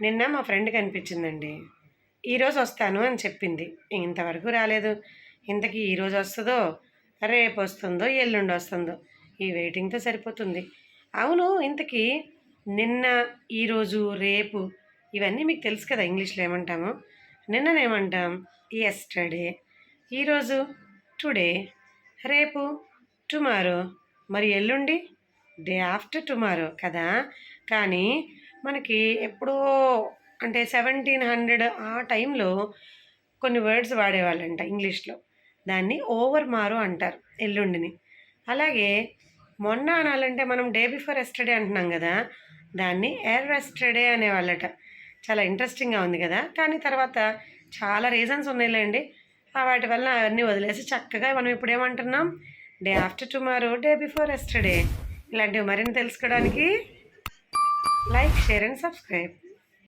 నిన్న మా ఫ్రెండ్ కనిపించిందండి. ఈరోజు వస్తాను అని చెప్పింది. ఇంతవరకు రాలేదు. ఇంతకీ ఈరోజు వస్తుందో, రేపు వస్తుందో, ఎల్లుండి వస్తుందో, ఈ వెయిటింగ్తో సరిపోతుంది. అవును, ఇంతకీ నిన్న, ఈరోజు, రేపు ఇవన్నీ మీకు తెలుసు కదా. ఇంగ్లీష్లో ఏమంటాము? నిన్ననేమంటాం ఎస్టర్డే, ఈరోజు టుడే, రేపు టుమారో, మరి ఎల్లుండి డే ఆఫ్టర్ టుమారో కదా. కానీ మనకి ఎప్పుడో అంటే 1700 ఆ టైంలో కొన్ని వర్డ్స్ వాడేవాళ్ళంట ఇంగ్లీష్లో. దాన్ని ఓవర్ మారో అంటారు, ఎల్లుండిని. అలాగే మొన్న అనాలంటే మనం డే బిఫోర్ ఎస్టర్డే అంటున్నాం కదా, దాన్ని ఎర్ ఎస్టర్డే అనేవాళ్ళట. చాలా ఇంట్రెస్టింగ్గా ఉంది కదా. కానీ తర్వాత చాలా రీజన్స్ ఉన్నాయిలేండి. వాటి వల్ల అవన్నీ వదిలేసి చక్కగా మనం ఇప్పుడు ఏమంటున్నాం, day after tomorrow, day before yesterday. ఇలాంటివి మరిన్ని తెలుసుకోవడానికి లైక్, షేర్ అండ్ సబ్స్క్రైబ్.